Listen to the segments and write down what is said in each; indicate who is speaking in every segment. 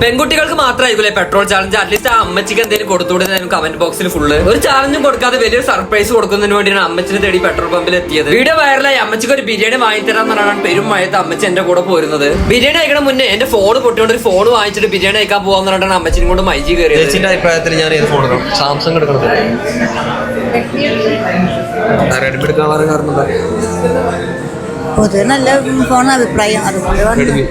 Speaker 1: പെൺകുട്ടികൾക്ക് മാത്രമായിരിക്കും petrol challenge. At least ആ അമ്മച്ചിക്ക് എന്തെങ്കിലും കൊടുത്തുകൂടെ കമന്റ് ബോക്സിൽ ഫുള്ള് ഒരു ചാലഞ്ചും കൊടുക്കാതെ വലിയൊരു സർപ്രൈസ് കൊടുക്കുന്നതിന് വേണ്ടിയാണ് അമ്മച്ചിനെ തേടി പെട്രോൾ പമ്പിൽ എത്തിയത്. വീഡിയോ വൈറലായി. അമ്മച്ചിക്ക് ഒരു ബിരിയാണി വാങ്ങിത്തരാന്ന് പറഞ്ഞാണ് പെരും മഴയത്ത് അമ്മച്ചി എന്റെ കൂടെ പോരുന്നത്. ബിരിയാണി കഴിക്കണ മുന്നേ എന്റെ ഫോൺ പൊട്ടിയോണ്ട് ഒരു ഫോൺ വാങ്ങിച്ചിട്ട് ബിരിയാണി കഴിക്കാൻ പോകാന്ന് പറഞ്ഞാണ് അമ്മച്ചിനും കൊണ്ട് മൈജി കയറിയത്.
Speaker 2: ചേച്ചിന്റെ അഭിപ്രായത്തിൽ ഞാൻ ഏത് ഫോൺ എടുക്കണം? സാംസങ് എടുക്കണം. റെഡ്മി എടുക്കാനുള്ള കാരണം
Speaker 3: പൊതുവെ നല്ല ഫോൺ അഭിപ്രായം. അതുപോലെ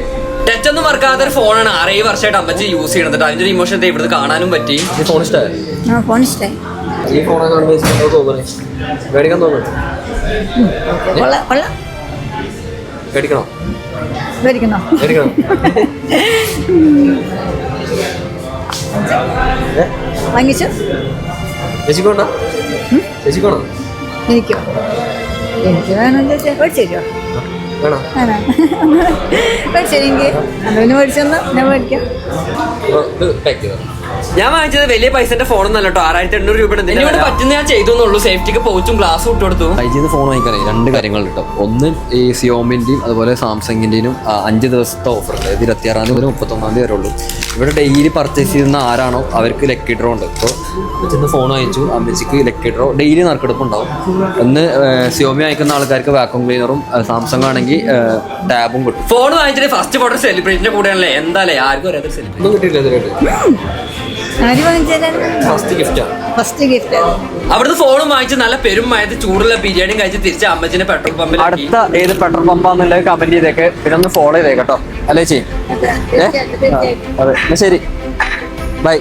Speaker 1: ടച്ച് ഒന്നും മറക്കാത്ത ഒരു ഫോണാണ് 6 വർഷമായിട്ട് അമ്മച്ചി യൂസ് ചെയ്യണത്. അതിന്റെ ഒരു ഇമോഷൻ ഇവിടുന്ന് കാണാനും പറ്റി.
Speaker 2: ഈ ഫോൺ ഇഷ്ടമായി?
Speaker 3: ഫോൺ ഇഷ്ടമായി.
Speaker 2: ഈ ഫോണെ കാണുമ്പോൾ തോന്നുന്നത് മേടിക്കാൻ തോന്നുന്നു. മേടിക്കണോ?
Speaker 3: മേടിക്കണോ?
Speaker 2: മേടിക്കണം.
Speaker 3: വാങ്ങിച്ചു.
Speaker 2: ചേച്ചിക്കോണ്ടോ? ചേച്ചിക്കോണോ?
Speaker 3: എനിക്കോ? എനിക്ക് വേണം. മേടിച്ചോ?
Speaker 2: വേണോ?
Speaker 3: മേടിച്ചെങ്കിൽ അങ്ങനെ മേടിച്ചെന്നാ ഞാൻ മേടിക്കാം.
Speaker 2: ഇത് പാക്ക് ചെയ്തോ?
Speaker 1: ഞാൻ വാങ്ങിച്ചത് വലിയ പൈസന്റെ ഫോണൊന്നും അല്ല കേട്ടോ. 6800 രൂപയുടെ എന്നോട് പറ്റുന്ന ഞാൻ ചെയ്തു. സേഫ്റ്റിക്ക് പൗച്ചും ഗ്ലാസും ഇട്ട് കൊടുത്തു.
Speaker 2: ഫൈജിന്ന് ഫോൺ വാങ്ങിക്കാനേ 2 കാര്യങ്ങൾ കിട്ടും. ഒന്ന് ഈ സിയോമിന്റെയും അതുപോലെ സാംസങ്ങിന്റെയും 5 ദിവസത്തെ ഓഫർ ഉണ്ട്. 26 മുതൽ 31 വരെ ഉള്ളൂ. ഇവിടെ ഡെയിലി പർച്ചേസ് ചെയ്യുന്ന ആരാണോ അവർക്ക് ലക്കി ഡ്രോ ഉണ്ട്. ഇപ്പോൾ ചെന്ന് ഫോൺ വാങ്ങിച്ചു, അമ്മച്ചിക്ക് ലക്കി ഡ്രോ ഡെയിലി നറുക്കെടുപ്പ് ഉണ്ടാവും. ഒന്ന് സിയോമി വാങ്ങിക്കുന്ന ആൾക്കാർക്ക് വാക്യൂം ക്ലീനറും, സാംസങ് ആണെങ്കിൽ ടാബും കിട്ടും.
Speaker 1: ഫോൺ വാങ്ങിച്ചിട്ട് ഫസ്റ്റ് ഫോട്ടോ സെലിബ്രേഷന്റെ കൂടെയാണല്ലേ. എന്തായാലേ ആർക്കും ഒരേ സെലിബ്രേറ്റ്
Speaker 2: ഒന്നും കിട്ടിയില്ല ഇതിലായിട്ട്.
Speaker 3: ആര് വാങ്ങിച്ചാലും
Speaker 2: ഫസ്റ്റ് ഗിഫ്റ്റാണ്.
Speaker 3: First gift.
Speaker 1: അവിടുന്ന് ഫോണും വാങ്ങിച്ച് നല്ല പെരുമയത്ത് ചൂടുള്ള ബിരിയാണിയും കഴിച്ച് തിരിച്ച് അമ്മച്ചിനെ പെട്രോൾ പമ്പിൽ.
Speaker 2: അടുത്ത ഏത് പെട്രോൾ പമ്പാന്നുള്ളത് കമന്റ് ചെയ്തേക്ക്. പിന്നെ ഒന്ന് ഫോളോ ചെയ്തേക്കട്ടോ. അല്ലേ ചേച്ചി? അതെ, ശരി. ബൈ.